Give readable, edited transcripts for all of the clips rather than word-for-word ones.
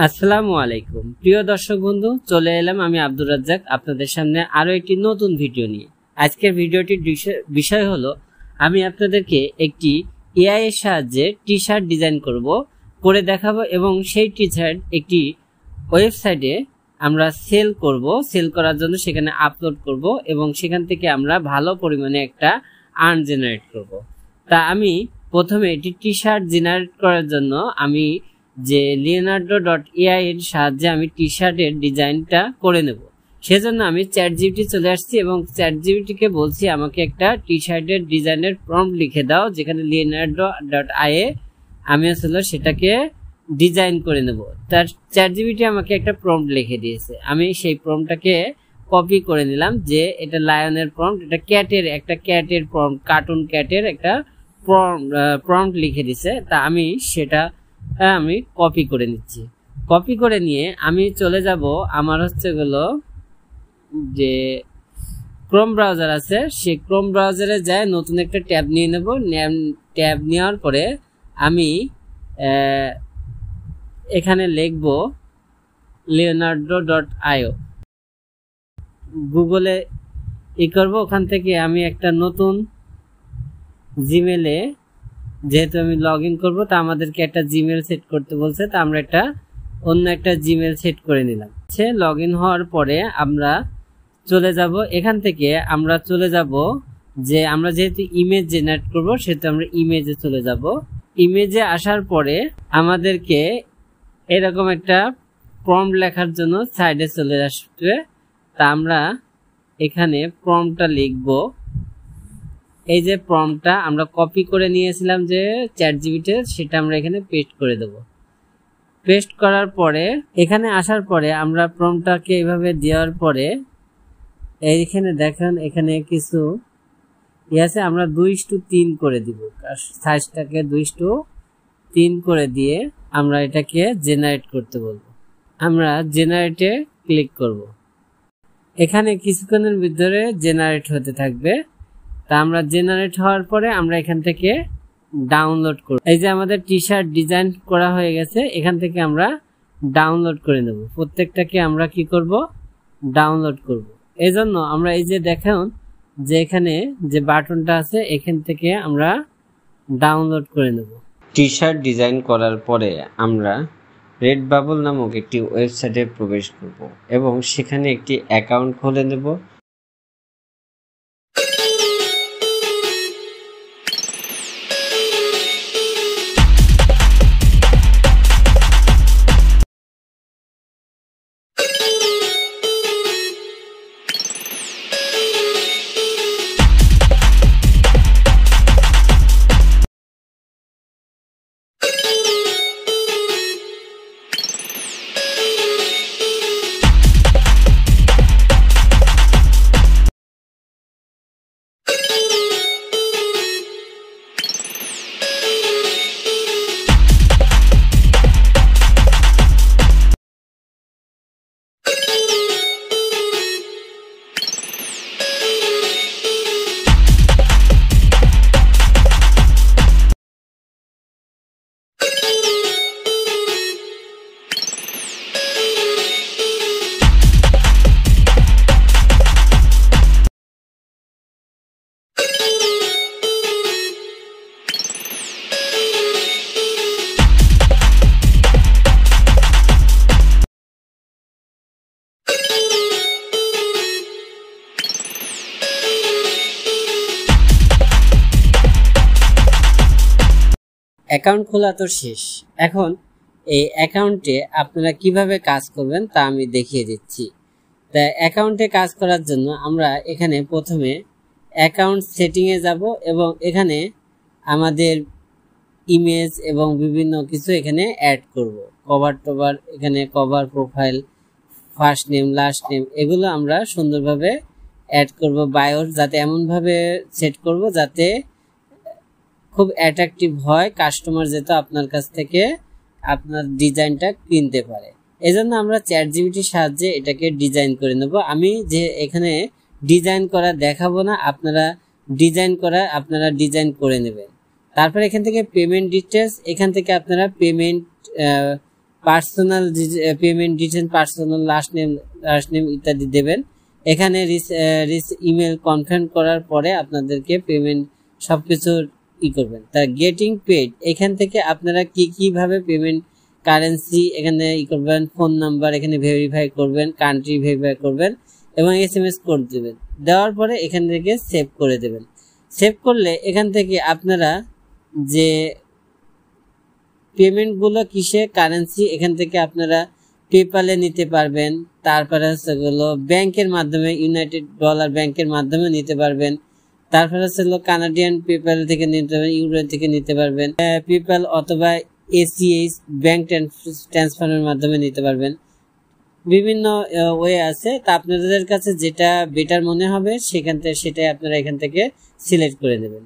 আসসালামু আলাইকুম প্রিয় দর্শক বন্ধু, চলে এলাম আমি আব্দুর রাজ্জাক আপনাদের সামনে আরো একটি নতুন ভিডিও নিয়ে। আজকের ভিডিওটির বিষয় হলো আমি আপনাদেরকে একটি এআই এর সাহায্যে টি শার্ট ডিজাইন করে দেখাবো এবং সেই টি শার্ট একটি ওয়েবসাইটে আমরা সেল করার জন্য সেখানে আপলোড করব এবং সেখান থেকে আমরা ভালো পরিমাণে একটা আর্ন জেনারেট করব। তা আমি প্রথমে এটি টি শার্ট জেনারেট করার জন্য আমি যে leonardo.ai এর সাহায্যে আমি টি শার্টের ডিজাইনটা করে নেব। সেজন্য আমি চ্যাটজিপিটি চলে আসছি এবং চ্যাটজিপিটিকে বলছি আমাকে একটা টি শার্টের ডিজাইনের প্রম্পট লিখে দাও, যেখানে leonardo.ai আমি আসলে সেটাকে ডিজাইন করে নেব। তার চ্যাটজিপিটি আমাকে একটা প্রম্পট লিখে দিয়েছে, আমি সেই প্রম্পটটাকে কপি করে নিলাম যে এটা লায়নের প্রম্পট, এটা ক্যাটের প্রম্পট, কার্টুন ক্যাটের একটা প্রম্পট লিখে দিছে। তা আমি সেটা আমি কপি করে নিচ্ছি। কপি করে নিয়ে আমি চলে যাব আমার যে ক্রোম ব্রাউজার আছে সেই ক্রোম ব্রাউজারে যায় নতুন একটা ট্যাব নিয়ে নেব। ট্যাব নেওয়ার পরে আমি এখানে লিখব leonardo.io, গুগলে করব। ওখান থেকে আমি একটা নতুন জিমেলে, যেহেতু আমি লগ ইন করবো তা আমাদেরকে একটা জিমেল সেট করতে বলছে, তা আমরা অন্য একটা জিমেল সেট করে নিলাম। সে লগ ইন হওয়ার পরে আমরা চলে যাব, এখান থেকে আমরা চলে যাব যে আমরা যেহেতু ইমেজ জেনারেট করব সেহেতু আমরা ইমেজে চলে যাব। ইমেজে আসার পরে আমাদেরকে এরকম একটা প্রম্পট লেখার জন্য সাইডে চলে আসবে। তা আমরা এখানে প্রম্পটটা লিখব। এই যে প্রম্পটটা আমরা কপি করে নিয়েছিলাম যে চ্যাটজিপিটি, সেটা আমরা এখানে পেস্ট করে দেব। পেস্ট করার পরে এখানে আসার পরে আমরা প্রম্পটটাকে এইভাবে দেওয়ার পরে এইখানে দেখেন এখানে কিছু আছে, আমরা 2:3 করে দিব, সাইজটাকে 2:3 করে দিয়ে আমরা এটাকে জেনারেট করতে বলবো। আমরা জেনারেটে ক্লিক করব। এখানে কিছুক্ষণের ভিতরে জেনারেট হতে থাকবে। তা আমরা জেনারেট হওয়ার পরে আমরা এখান থেকে ডাউনলোড করব। এই যে আমাদের টি শার্ট ডিজাইন করা হয়ে গেছে, এখান থেকে আমরা ডাউনলোড করে নেব। প্রত্যেকটাকে আমরা কি করব, ডাউনলোড করব। এই জন্য আমরা এই যে দেখুন যে এখানে যে বাটনটা আছে এখান থেকে আমরা ডাউনলোড করে নেব। টি শার্ট ডিজাইন করার পরে আমরা রেডবাবল নামক একটি ওয়েবসাইটে প্রবেশ করব এবং সেখানে একটি অ্যাকাউন্ট খুলে নেব। অ্যাকাউন্ট খোলা তো শেষ। এখন এই অ্যাকাউন্টে আপনারা কিভাবে কাজ করবেন তা আমি দেখিয়ে দিচ্ছি। তা অ্যাকাউন্টে কাজ করার জন্য আমরা এখানে প্রথমে অ্যাকাউন্ট সেটিংয়ে যাব এবং এখানে আমাদের ইমেজ এবং বিভিন্ন কিছু এখানে অ্যাড করব। কভার এখানে cover, profile, first name, last name, এগুলো আমরা সুন্দরভাবে অ্যাড করব। বায়োর যাতে এমনভাবে সেট করব যাতে খুব অ্যাট্রাকটিভ হয়, কাস্টমার যেটা আপনার কাছ থেকে আপনার ডিজাইনটা কিনতে পারে। এজন্য আমরা চ্যাটজিপিটির সাহায্যে এটাকে ডিজাইন করে নেব। আমি যে এখানে ডিজাইন করা দেখাবো না, আপনারা ডিজাইন করে নেবেন। তারপর এখান থেকে পেমেন্ট ডিটেলস, এখান থেকে আপনারা payment personal payment details, personal last name ইত্যাদি দেবেন। এখানে ইমেল কনফার্ম করার পরে আপনাদেরকে পেমেন্ট সবকিছু করবেন। তা গেটিং পেড, এখান থেকে আপনারা কিভাবে পেমেন্ট কারেন্সি এখানে করবেন, ফোন নাম্বার এখানে ভেরিফাই করবেন, কান্ট্রি ভেরিফাই করবেন এবং SMS কোড দেবেন। দেওয়ার পরে এখান থেকে সেভ করে দেবেন। সেভ করলে এখান থেকে আপনারা যে পেমেন্টগুলো কিসে কারেন্সি এখান থেকে আপনারা পেপ্যালে নিতে পারবেন, তারপরে হলো ব্যাংকের মাধ্যমে ইউনাইটেড ডলার ব্যাংকের মাধ্যমে নিতে পারবেন, তারপরে হলো কানাডিয়ান পেপ্যাল থেকে নিতে পারবেন, ইউরো থেকে নিতে পারবেন, পেপ্যাল অথবা ACH ব্যাংক ট্রান্সফারের মাধ্যমে নিতে পারবেন। বিভিন্ন ওয়ে আছে, তা আপনাদের কাছে যেটা বেটার মনে হবে সেখান থেকে সেটাই আপনারা এখান থেকে সিলেক্ট করে নেবেন।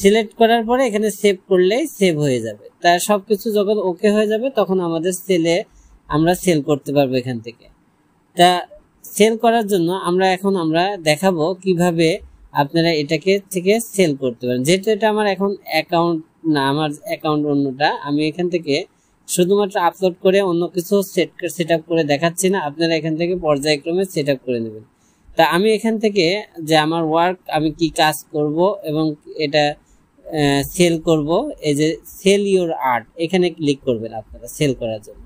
সিলেক্ট করার পরে এখানে সেভ করলেই সেভ হয়ে যাবে। তা সবকিছু যখন ওকে হয়ে যাবে তখন আমাদের আমরা সেল করতে পারবো এখান থেকে। তা সেল করার জন্য আমরা দেখাবো কিভাবে আপনারা এটাকে থেকে সেল করতে পারেন। যেহেতু এটা আমার এখন অ্যাকাউন্ট না, আমার অ্যাকাউন্ট অন্যটা, আমি এখান থেকে শুধুমাত্র আপলোড করে অন্য কিছু সেট আপ করে দেখাচ্ছি না, আপনারা এখান থেকে পর্যায়ক্রমে সেট আপ করে নেবেন। তা আমি এখান থেকে যে আমার ওয়ার্ক আমি কি কাজ করব এবং এটা সেল করব, এই যে সেল ইউর আর্ট এখানে ক্লিক করবেন আপনারা সেল করার জন্য।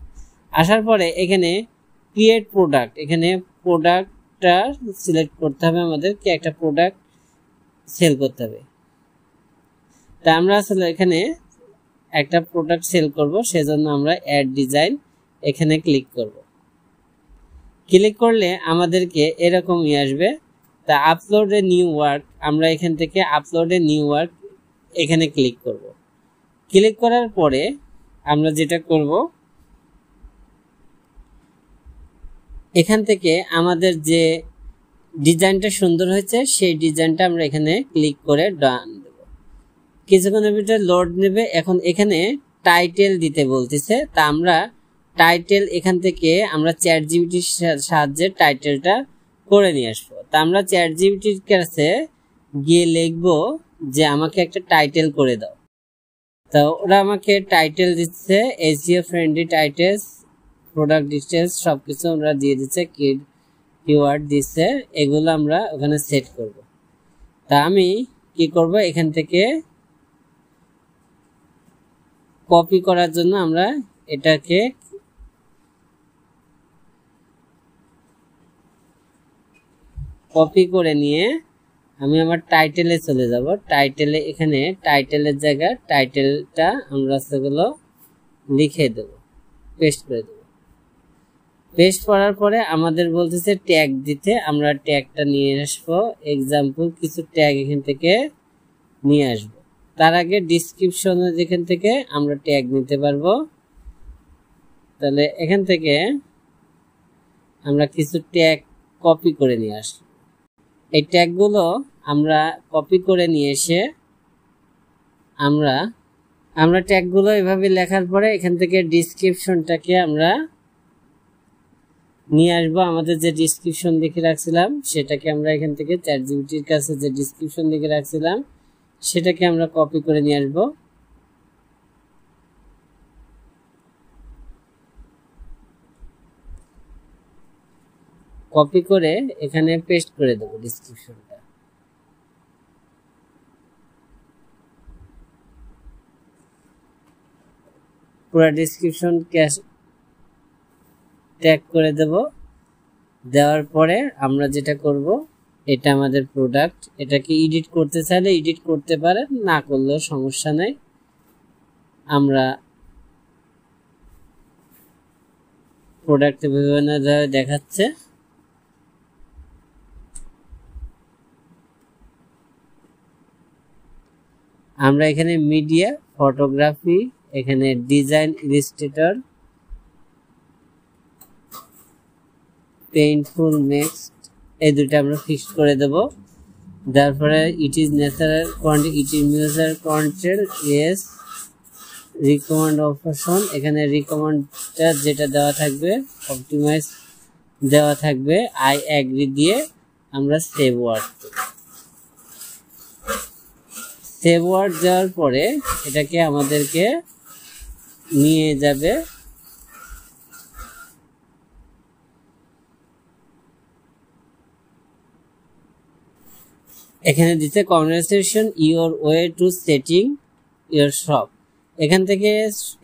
আসার পরে এখানে ক্রিয়েট প্রোডাক্ট, এখানে প্রোডাক্টটা সিলেক্ট করতে হবে, আমাদেরকে একটা প্রোডাক্ট সেল করতে হবে। তা আমরা আসলে এখানে একটা প্রোডাক্ট সেল করব, সেজন্য আমরা অ্যাড ডিজাইন এখানে ক্লিক করব। ক্লিক করলে আমাদেরকে এরকমই আসবে। তা আপলোড এ নিউ ওয়ার্ক, আমরা এখান থেকে আপলোড এ নিউ ওয়ার্ক এখানে ক্লিক করব। ক্লিক করার পরে আমরা যেটা করব, এখান থেকে আমাদের যে ডিজাইনটা সুন্দর হয়েছে সেই ডিজাইনটা আমরা এখানে ক্লিক করে ডান দেব। কিছুক্ষণের ভিতরে লোড নেবে। এখন এখানে টাইটেল দিতে বলতেছে, তা আমরা টাইটেল এখান থেকে আমরা চ্যাটজিপিটির সাহায্যে টাইটেলটা করে নিয়ে আসবো। তা আমরা চ্যাটজিপিটির কাছে গিয়ে লিখবো যে আমাকে একটা টাইটেল করে দাও। তা ওরা আমাকে টাইটেল দিচ্ছে, SEO friendly titles, product details সবকিছু আমরা দিয়ে দিচ্ছে, কিওয়ার্ড দিচ্ছে, এগুলো আমরা ওখানে সেট করব। তা আমি কি করব, এখান থেকে কপি করার জন্য আমরা এটাকে কপি করে নিয়ে আমি আমার টাইটেলে চলে যাব। টাইটেলে এখানে টাইটেলের জায়গায় টাইটেলটা আমরা সেগুলো লিখে দেব, পেস্ট করে দেব। পেস্ট করার পরে আমাদের বলতেছে ট্যাগ দিতে, আমরা ট্যাগটা নিয়ে আসবো। এক্সাম্পল কিছু ট্যাগ এখান থেকে নিয়ে আসব। তার আগে ডিসক্রিপশনে যেখান থেকে আমরা ট্যাগ নিতে পারবো। তাহলে এখান থেকে আমরা কিছু ট্যাগ কপি করে নিয়ে আসবো। এই ট্যাগগুলো আমরা কপি করে নিয়ে এসে আমরা ট্যাগগুলো এভাবে লেখার পরে এখান থেকে ডিসক্রিপশনটাকে আমরা নিয়ে আসবো। আমাদের যে ডিসক্রিপশন লিখে রাখছিলাম সেটাকে আমরা এখান থেকে চ্যাটজিপিটির কাছে যে ডিসক্রিপশন লিখে রাখছিলাম সেটাকে আমরা কপি করে নিয়ে আসবো। কপি করে এখানে পেস্ট করে দেব ডিসক্রিপশনটা। পুরো ডিসক্রিপশন ট্যাগ করে দেব। দেওয়ার পরে আমরা যেটা করব, এটা আমাদের প্রোডাক্ট, এটাকে এডিট করতে চাইলে এডিট করতে পারেন, না করলেও সমস্যা নাই। আমরা প্রোডাক্টে বিভিন্ন দেখাচ্ছে। আমরা এখানে মিডিয়া, ফটোগ্রাফি, এখানে ডিজাইন, ইলাস্ট্রেটর, পেইন্টফুল, নেক্সট এই দুটো আমরা ফিক্স করে দেব। তারপরে it is natural quantity, it is user control, yes, recommend option, এখানে রিকমেন্ডটা যেটা দেওয়া থাকবে অপটিমাইজ দেওয়া থাকবে, আই এগ্রি দিয়ে আমরা সেভ ওয়ার্ড দেব। সেভ ওয়ার্ড দেওয়ার পরে এটাকে আমাদেরকে নিয়ে যাবে এখানে দিতে conversation your way to setting your shop. এখান থেকে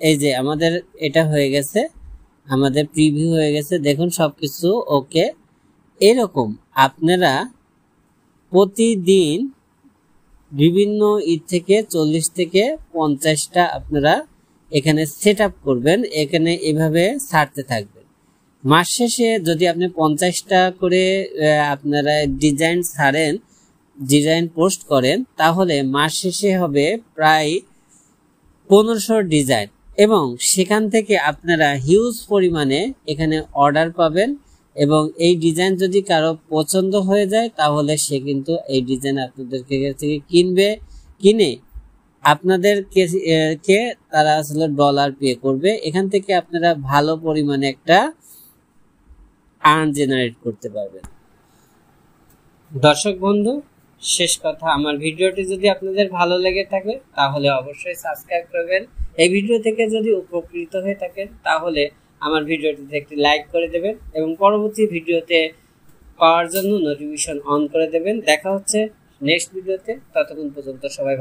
এই যে আমাদের এটা হয়ে গেছে, আমাদের প্রিভিউ হয়ে গেছে, দেখুন সবকিছু ওকে। এরকম আপনারা প্রতিদিন বিভিন্ন ঈদ থেকে 40 থেকে 50টা আপনারা এখানে সেট আপ করবেন, এখানে এভাবে ছাড়তে থাকবেন। মাস শেষে যদি আপনি 50টা করে আপনারা ডিজাইন ছাড়েন, ডিজাইন পোস্ট করেন, তাহলে মাস শেষে হবে প্রায় 1500 ডিজাইন, এবং সেখান থেকে আপনারা হিউজ পরিমাণে এখানে অর্ডার পাবেন। এবং এই ডিজাইন যদি কারো পছন্দ হয়ে যায় তাহলে সে কিন্তু এই ডিজাইন আপনাদের থেকে কিনে আপনাদেরকে তারা আসলে ডলার পে করবে। এখান থেকে আপনারা ভালো পরিমাণে একটা আর্ন জেনারেট করতে পারবেন। দর্শক বন্ধু, শেষ কথা, আমার ভিডিওটি যদি আপনাদের ভালো লেগে থাকে তাহলে অবশ্যই সাবস্ক্রাইব করবেন। এই ভিডিও থেকে যদি উপকৃত হয়ে থাকেন তাহলে আমার ভিডিওটিতে একটি লাইক করে দেবেন এবং পরবর্তী ভিডিওতে পাওয়ার জন্য নোটিফিকেশন অন করে দেবেন। দেখা হচ্ছে নেক্সট ভিডিওতে, ততক্ষণ পর্যন্ত সবাই